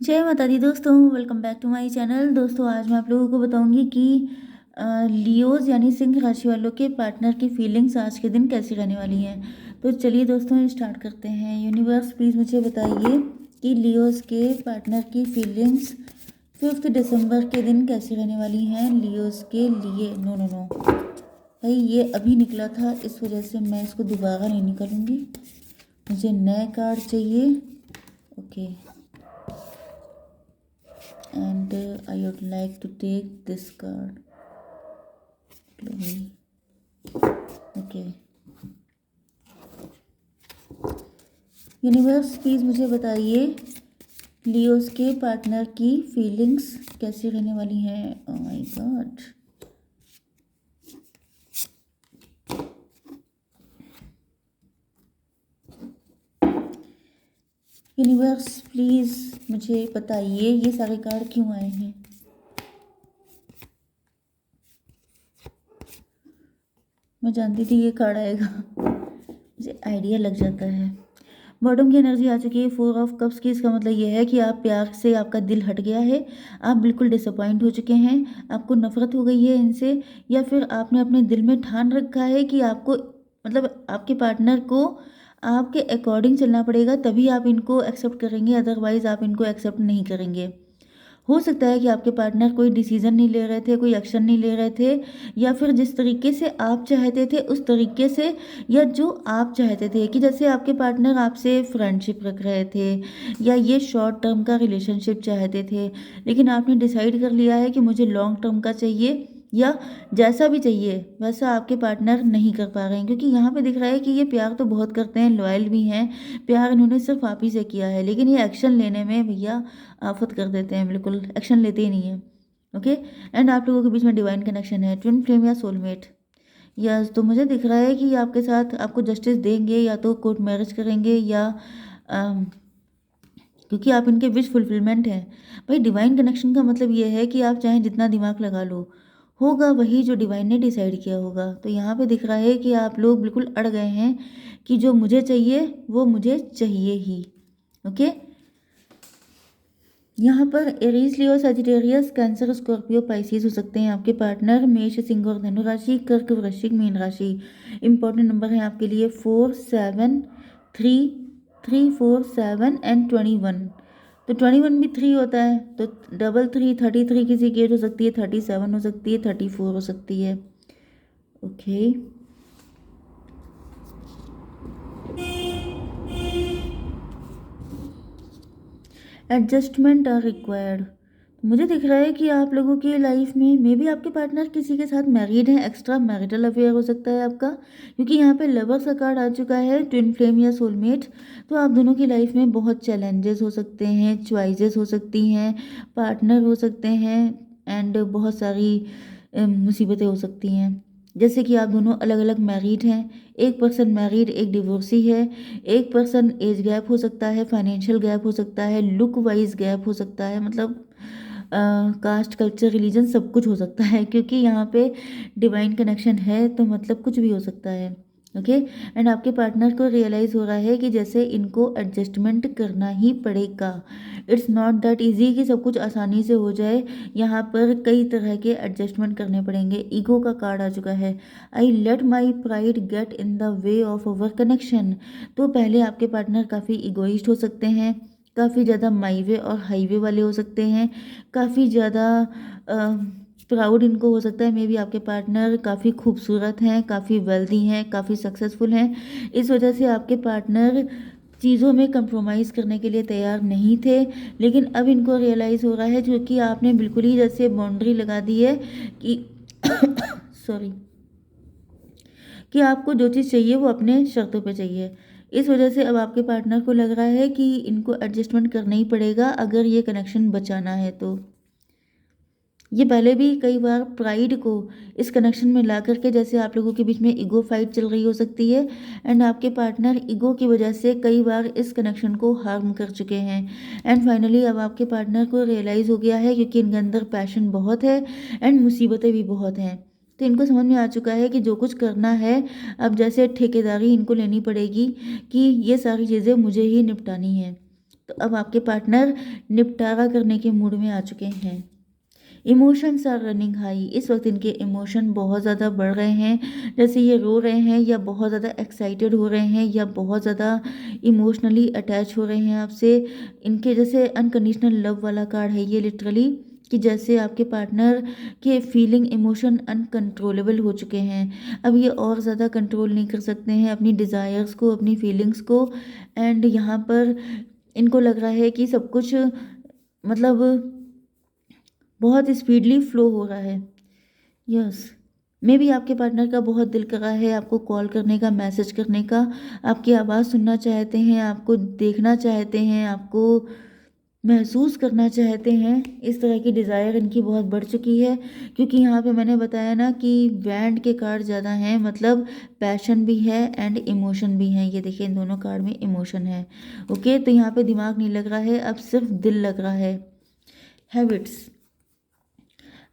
जय माता दी दोस्तों, welcome back to my channel. दोस्तों आज मैं आप लोगों को बताऊंगी कि लियोज यानी सिंह राशि वालों के पार्टनर की फीलिंग्स आज के दिन कैसी रहने वाली हैं। तो चलिए दोस्तों स्टार्ट करते हैं। यूनिवर्स प्लीज़ मुझे बताइए कि लियोज के पार्टनर की फीलिंग्स 5 दिसंबर के दिन कैसी रहने वाली हैं लियोज के लिए। नो नो नो भाई, ये अभी निकला था, इस वजह से मैं इसको दोबारा नहीं निकालूंगी। मुझे नए कार्ड चाहिए। Okay, and I would like to take this card. Okay. Universe please मुझे बताइए लियोस के पार्टनर की फीलिंग्स कैसी रहने वाली हैं। Oh my God. Universe please मुझे बताइए ये सारे कार्ड क्यों आए हैं। मैं जानती थी ये कार्ड आएगा, मुझे आइडिया लग जाता है। बॉटम की एनर्जी आ चुकी है 4 ऑफ कप्स की। इसका मतलब ये है कि आप प्यार से, आपका दिल हट गया है, आप बिल्कुल डिसअपॉइंट हो चुके हैं, आपको नफरत हो गई है इनसे, या फिर आपने अपने दिल में ठान रखा है कि आपको मतलब आपके पार्टनर को आपके अकॉर्डिंग चलना पड़ेगा, तभी आप इनको एक्सेप्ट करेंगे, अदरवाइज आप इनको एक्सेप्ट नहीं करेंगे। हो सकता है कि आपके पार्टनर कोई डिसीजन नहीं ले रहे थे, कोई एक्शन नहीं ले रहे थे, या फिर जिस तरीके से आप चाहते थे उस तरीके से, या जो आप चाहते थे कि जैसे आपके पार्टनर आपसे फ्रेंडशिप रख रहे थे या ये शॉर्ट टर्म का रिलेशनशिप चाहते थे, लेकिन आपने डिसाइड कर लिया है कि मुझे लॉन्ग टर्म का चाहिए, या जैसा भी चाहिए वैसा आपके पार्टनर नहीं कर पा रहे हैं। क्योंकि यहाँ पे दिख रहा है कि ये प्यार तो बहुत करते हैं, लॉयल भी हैं, प्यार इन्होंने सिर्फ आप ही से किया है, लेकिन ये एक्शन लेने में भैया आफत कर देते हैं, बिल्कुल एक्शन लेते ही नहीं है। ओके, एंड आप लोगों के बीच में डिवाइन कनेक्शन है, ट्विन फ्लेम या सोलमेट। यस, तो मुझे दिख रहा है कि आपके साथ आपको जस्टिस देंगे, या तो कोर्ट मैरिज करेंगे, या क्योंकि आप इनके विश फुलफिलमेंट हैं। भाई डिवाइन कनेक्शन का मतलब ये है कि आप चाहे जितना दिमाग लगा लो, होगा वही जो डिवाइन ने डिसाइड किया होगा। तो यहाँ पे दिख रहा है कि आप लोग बिल्कुल अड़ गए हैं कि जो मुझे चाहिए वो मुझे चाहिए ही। ओके, यहाँ पर एरीज, लियो, सजिटेरियस, कैंसर, स्कॉर्पियो, पाइसिस हो सकते हैं आपके पार्टनर। मेष, सिंह और धनु राशि, कर्क, वृश्चिक, मीन राशि। इंपॉर्टेंट नंबर है आपके लिए 4, 7, 3, 3, 4, 7 एंड 21। तो 21 भी 3 होता है, तो डबल 3, 33 किसी की एज हो सकती है, 37 हो सकती है, 34 हो सकती है। Okay, adjustment are required. मुझे दिख रहा है कि आप लोगों की लाइफ में मे बी आपके पार्टनर किसी के साथ मैरिड है, एक्स्ट्रा मैरिटल अफेयर हो सकता है आपका, क्योंकि यहाँ पे लवर्स का कार्ड आ चुका है, ट्विन फ्लेम या सोलमेट। तो आप दोनों की लाइफ में बहुत चैलेंजेस हो सकते हैं, चॉइसेस हो सकती हैं, पार्टनर हो सकते हैं, एंड बहुत सारी मुसीबतें हो सकती हैं। जैसे कि आप दोनों अलग अलग मैरिड हैं, एक पर्सन मैरिड, एक डिवोर्सी है, एक पर्सन एज गैप हो सकता है, फाइनेंशियल गैप हो सकता है, लुक वाइज गैप हो सकता है, मतलब कास्ट, कल्चर, रिलीजन सब कुछ हो सकता है, क्योंकि यहाँ पे डिवाइन कनेक्शन है, तो मतलब कुछ भी हो सकता है। ओके, एंड आपके पार्टनर को रियलाइज़ हो रहा है कि जैसे इनको एडजस्टमेंट करना ही पड़ेगा। इट्स नॉट दैट इजी कि सब कुछ आसानी से हो जाए, यहाँ पर कई तरह के एडजस्टमेंट करने पड़ेंगे। ईगो का कार्ड आ चुका है, I let my pride get in the way of our connection. तो पहले आपके पार्टनर काफ़ी इगोइस्ट हो सकते हैं, काफ़ी ज़्यादा माई वे और हाईवे वाले हो सकते हैं, काफ़ी ज़्यादा प्राउड इनको हो सकता है। मे बी आपके पार्टनर काफ़ी खूबसूरत हैं, काफ़ी वेल्दी हैं, काफ़ी सक्सेसफुल हैं, इस वजह से आपके पार्टनर चीज़ों में कंप्रोमाइज़ करने के लिए तैयार नहीं थे। लेकिन अब इनको रियलाइज़ हो रहा है, क्योंकि आपने बिल्कुल ही जैसे बाउंड्री लगा दी है कि सॉरी, कि आपको जो चीज़ चाहिए वो अपने शर्तों पे चाहिए। इस वजह से अब आपके पार्टनर को लग रहा है कि इनको एडजस्टमेंट करना ही पड़ेगा अगर ये कनेक्शन बचाना है। तो ये पहले भी कई बार प्राइड को इस कनेक्शन में ला करके, जैसे आप लोगों के बीच में ईगो फाइट चल रही हो सकती है, एंड आपके पार्टनर ईगो की वजह से कई बार इस कनेक्शन को हार्म कर चुके हैं। एंड फाइनली अब आपके पार्टनर को रियलाइज़ हो गया है, क्योंकि इनके अंदर पैशन बहुत है एंड मुसीबतें भी बहुत हैं। तो इनको समझ में आ चुका है कि जो कुछ करना है अब जैसे ठेकेदारी इनको लेनी पड़ेगी, कि ये सारी चीज़ें मुझे ही निपटानी है। तो अब आपके पार्टनर निपटारा करने के मूड में आ चुके हैं। इमोशंस आर रनिंग हाई, इस वक्त इनके इमोशन बहुत ज़्यादा बढ़ रहे हैं, जैसे ये रो रहे हैं या बहुत ज़्यादा एक्साइटेड हो रहे हैं या बहुत ज़्यादा इमोशनली अटैच हो रहे हैं आपसे। इनके जैसे अनकंडीशनल लव वाला कार्ड है ये लिटरली, कि जैसे आपके पार्टनर के फीलिंग इमोशन अनकंट्रोलेबल हो चुके हैं। अब ये और ज़्यादा कंट्रोल नहीं कर सकते हैं अपनी डिज़ायर्स को, अपनी फीलिंग्स को। एंड यहाँ पर इनको लग रहा है कि सब कुछ मतलब बहुत स्पीडली फ्लो हो रहा है। यस, मे बी आपके पार्टनर का बहुत दिल कर रहा है आपको कॉल करने का, मैसेज करने का, आपकी आवाज़ सुनना चाहते हैं, आपको देखना चाहते हैं, आपको महसूस करना चाहते हैं। इस तरह की डिज़ायर इनकी बहुत बढ़ चुकी है, क्योंकि यहाँ पे मैंने बताया ना कि बैंड के कार्ड ज़्यादा हैं, मतलब पैशन भी है एंड इमोशन भी है। ये देखिए इन दोनों कार्ड में इमोशन है। ओके, तो यहाँ पे दिमाग नहीं लग रहा है, अब सिर्फ दिल लग रहा है। Habits,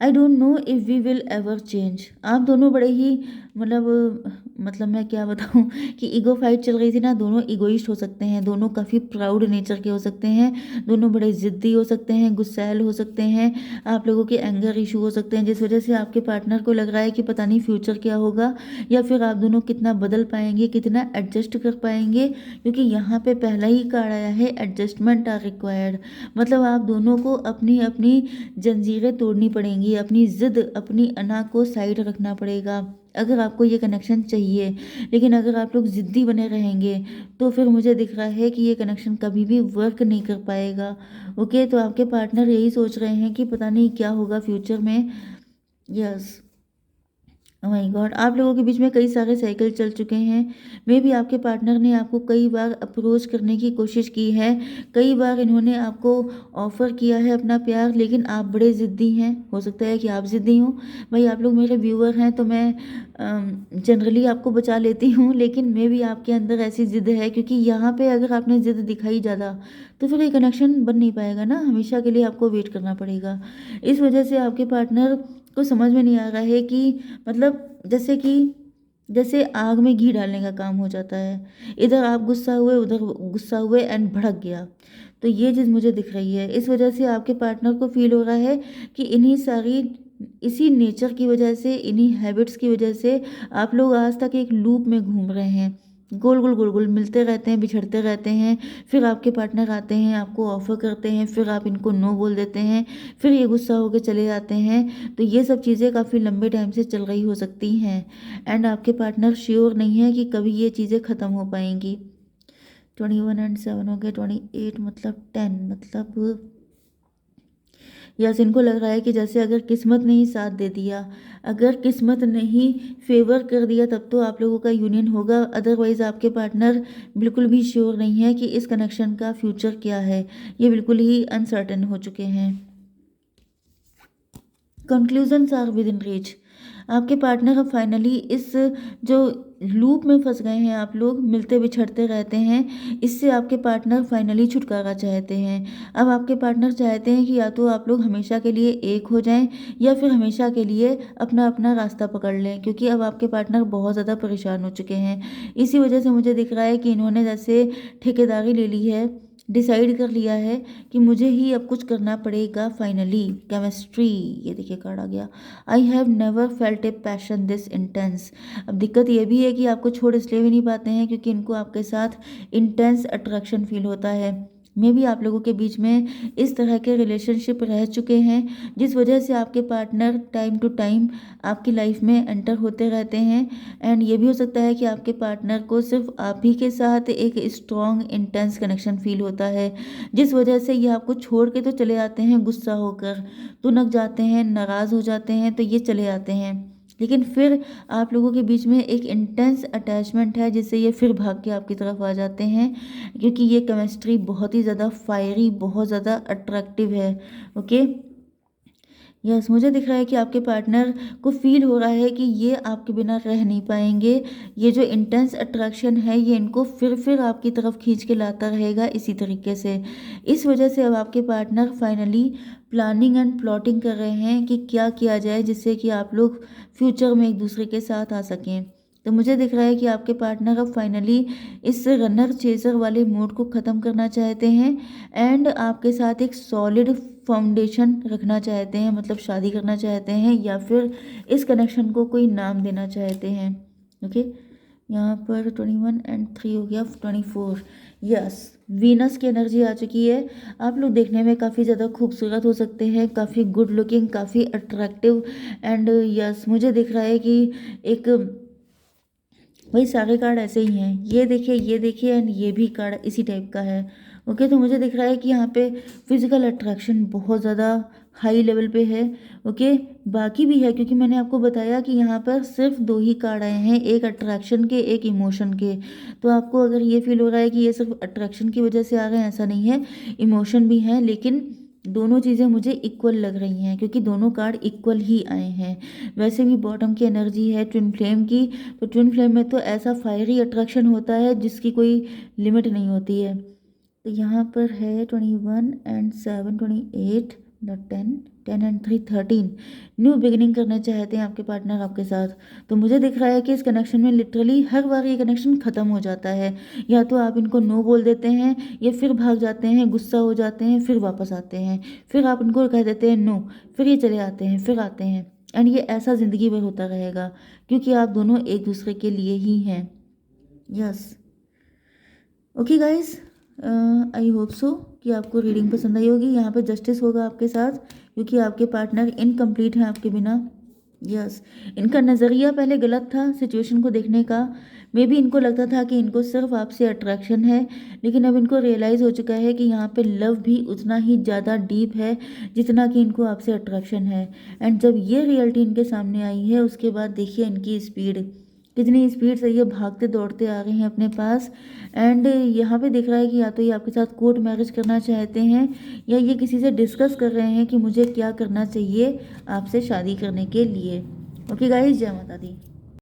I don't know if we will ever change. आप दोनों बड़े ही मतलब मैं क्या बताऊँ कि ईगो फाइट चल रही थी ना, दोनों ईगोइस्ट हो सकते हैं, दोनों काफ़ी प्राउड नेचर के हो सकते हैं, दोनों बड़े ज़िद्दी हो सकते हैं, गुस्सैल हो सकते हैं, आप लोगों के एंगर इशू हो सकते हैं, जिस वजह से आपके पार्टनर को लग रहा है कि पता नहीं फ्यूचर क्या होगा, या फिर आप दोनों कितना बदल पाएंगे, कितना एडजस्ट कर पाएंगे। क्योंकि यहाँ पे पहला ही कार्ड आया है एडजस्टमेंट आर रिक्वायर्ड, मतलब आप दोनों को अपनी अपनी जंजीरें तोड़नी पड़ेंगी, अपनी ज़िद, अपनी अना को साइड रखना पड़ेगा अगर आपको ये कनेक्शन चाहिए। लेकिन अगर आप लोग ज़िद्दी बने रहेंगे तो फिर मुझे दिख रहा है कि ये कनेक्शन कभी भी वर्क नहीं कर पाएगा। ओके, तो आपके पार्टनर यही सोच रहे हैं कि पता नहीं क्या होगा फ्यूचर में। यस, ओह माय गॉड, आप लोगों के बीच में कई सारे साइकिल चल चुके हैं। मे बी आपके पार्टनर ने आपको कई बार अप्रोच करने की कोशिश की है, कई बार इन्होंने आपको ऑफ़र किया है अपना प्यार, लेकिन आप बड़े ज़िद्दी हैं। हो सकता है कि आप ज़िद्दी हो। भाई आप लोग मेरे व्यूअर हैं तो मैं जनरली आपको बचा लेती हूँ, लेकिन मे बी आपके अंदर ऐसी ज़िद है, क्योंकि यहाँ पे अगर आपने ज़िद दिखाई ज़्यादा तो फिर ये कनेक्शन बन नहीं पाएगा ना, हमेशा के लिए आपको वेट करना पड़ेगा। इस वजह से आपके पार्टनर को समझ में नहीं आ रहा है कि मतलब जैसे आग में घी डालने का काम हो जाता है। इधर आप गुस्सा हुए, उधर गुस्सा हुए एंड भड़क गया। तो ये चीज़ मुझे दिख रही है। इस वजह से आपके पार्टनर को फ़ील हो रहा है कि इसी नेचर की वजह से, इन्हीं हैबिट्स की वजह से आप लोग आज तक एक लूप में घूम रहे हैं। गोल गोल मिलते रहते हैं, बिछड़ते रहते हैं, फिर आपके पार्टनर आते हैं, आपको ऑफ़र करते हैं, फिर आप इनको नो बोल देते हैं, फिर ये गुस्सा होकर चले जाते हैं। तो ये सब चीज़ें काफ़ी लंबे टाइम से चल रही हो सकती हैं, एंड आपके पार्टनर श्योर नहीं है कि कभी ये चीज़ें ख़त्म हो पाएंगी। 21 एंड 7 हो गए, 28 मतलब 10, मतलब यस, इनको लग रहा है कि जैसे अगर किस्मत ने ही साथ दे दिया, अगर किस्मत ने ही फेवर कर दिया तब तो आप लोगों का यूनियन होगा। अदरवाइज़ आपके पार्टनर बिल्कुल भी श्योर नहीं है कि इस कनेक्शन का फ्यूचर क्या है, ये बिल्कुल ही अनसर्टेन हो चुके हैं। Conclusions are within reach. आपके पार्टनर अब फाइनली इस जो लूप में फंस गए हैं, आप लोग मिलते बिछड़ते रहते हैं, इससे आपके पार्टनर फाइनली छुटकारा चाहते हैं। अब आपके पार्टनर चाहते हैं कि या तो आप लोग हमेशा के लिए एक हो जाएं, या फिर हमेशा के लिए अपना अपना रास्ता पकड़ लें, क्योंकि अब आपके पार्टनर बहुत ज़्यादा परेशान हो चुके हैं। इसी वजह से मुझे दिख रहा है कि इन्होंने जैसे ठेकेदारी ले ली है, डिसाइड कर लिया है कि मुझे ही अब कुछ करना पड़ेगा। फाइनली केमिस्ट्री, ये देखिए कार्ड आ गया। I have never felt a passion this intense. अब दिक्कत ये भी है कि आपको छोड़ इसलिए भी नहीं पाते हैं क्योंकि इनको आपके साथ इंटेंस अट्रैक्शन फील होता है। मे भी आप लोगों के बीच में इस तरह के रिलेशनशिप रह चुके हैं, जिस वजह से आपके पार्टनर टाइम टू टाइम आपकी लाइफ में एंटर होते रहते हैं। एंड ये भी हो सकता है कि आपके पार्टनर को सिर्फ आप ही के साथ एक स्ट्रॉन्ग इंटेंस कनेक्शन फील होता है, जिस वजह से ये आपको छोड़ के तो चले जाते हैं गुस्सा होकर, तुनक जाते हैं, नाराज़ हो जाते हैं, तो ये चले जाते हैं, लेकिन फिर आप लोगों के बीच में एक इंटेंस अटैचमेंट है, जिससे ये फिर भाग के आपकी तरफ आ जाते हैं, क्योंकि ये केमिस्ट्री बहुत ही ज़्यादा फायरी, बहुत ज़्यादा अट्रैक्टिव है। ओके, यस, मुझे दिख रहा है कि आपके पार्टनर को फील हो रहा है कि ये आपके बिना रह नहीं पाएंगे। ये जो इंटेंस अट्रैक्शन है ये इनको फिर आपकी तरफ खींच के लाता रहेगा इसी तरीके से। इस वजह से अब आपके partner finally planning and plotting कर रहे हैं कि क्या किया जाए जिससे कि आप लोग फ्यूचर में एक दूसरे के साथ आ सकें। तो मुझे दिख रहा है कि आपके पार्टनर अब फाइनली इस रनर चेज़र वाले मोड को ख़त्म करना चाहते हैं एंड आपके साथ एक सॉलिड फाउंडेशन रखना चाहते हैं, मतलब शादी करना चाहते हैं या फिर इस कनेक्शन को कोई नाम देना चाहते हैं। ओके, यहाँ पर 21 एंड 3 हो गया 24। यस, वीनस की एनर्जी आ चुकी है। आप लोग देखने में काफ़ी ज़्यादा खूबसूरत हो सकते हैं, काफ़ी गुड लुकिंग, काफ़ी अट्रैक्टिव एंड यस मुझे दिख रहा है कि एक भाई सारे कार्ड ऐसे ही हैं, ये देखिए एंड ये भी कार्ड इसी टाइप का है। ओके, तो मुझे दिख रहा है कि यहाँ पे फिजिकल अट्रैक्शन बहुत ज़्यादा हाई लेवल पे है। ओके, बाकी भी है क्योंकि मैंने आपको बताया कि यहाँ पर सिर्फ दो ही कार्ड आए हैं, एक अट्रैक्शन के, एक इमोशन के। तो आपको अगर ये फील हो रहा है कि ये सिर्फ अट्रैक्शन की वजह से आ रहे हैं, ऐसा नहीं है, इमोशन भी हैं, लेकिन दोनों चीज़ें मुझे इक्वल लग रही हैं क्योंकि दोनों कार्ड इक्वल ही आए हैं। वैसे भी बॉटम की एनर्जी है ट्विन फ्लेम की, तो ट्विन फ्लेम में तो ऐसा फायरी अट्रैक्शन होता है जिसकी कोई लिमिट नहीं होती है। तो यहाँ पर है 21 एंड 7 28 10 10 एंड 3 13। न्यू बिगिनिंग करना चाहते हैं आपके पार्टनर आपके साथ। तो मुझे दिख रहा है कि इस कनेक्शन में लिटरली हर बार ये कनेक्शन ख़त्म हो जाता है। या तो आप इनको नो बोल देते हैं या फिर भाग जाते हैं, गुस्सा हो जाते हैं, फिर वापस आते हैं, फिर आप इनको कह देते हैं नो, फिर ये चले आते हैं, फिर आते हैं एंड ये ऐसा ज़िंदगी भर होता रहेगा क्योंकि आप दोनों एक दूसरे के लिए ही हैं। Yes, okay guys, I hope so कि आपको रीडिंग पसंद आई होगी। यहाँ पे जस्टिस होगा आपके साथ क्योंकि आपके पार्टनर इनकम्प्लीट हैं आपके बिना। यस, इनका नज़रिया पहले गलत था सिचुएशन को देखने का। मे बी इनको लगता था कि इनको सिर्फ आपसे अट्रैक्शन है, लेकिन अब इनको रियलाइज़ हो चुका है कि यहाँ पे लव भी उतना ही ज़्यादा डीप है जितना कि इनको आपसे अट्रैक्शन है। एंड जब ये रियलिटी इनके सामने आई है उसके बाद देखिए इनकी स्पीड, कितनी स्पीड से ये भागते दौड़ते आ रहे हैं अपने पास। एंड यहाँ पे दिख रहा है कि या तो ये आपके साथ कोर्ट मैरिज करना चाहते हैं या ये किसी से डिस्कस कर रहे हैं कि मुझे क्या करना चाहिए आपसे शादी करने के लिए। ओके गाइस, जय माता दी।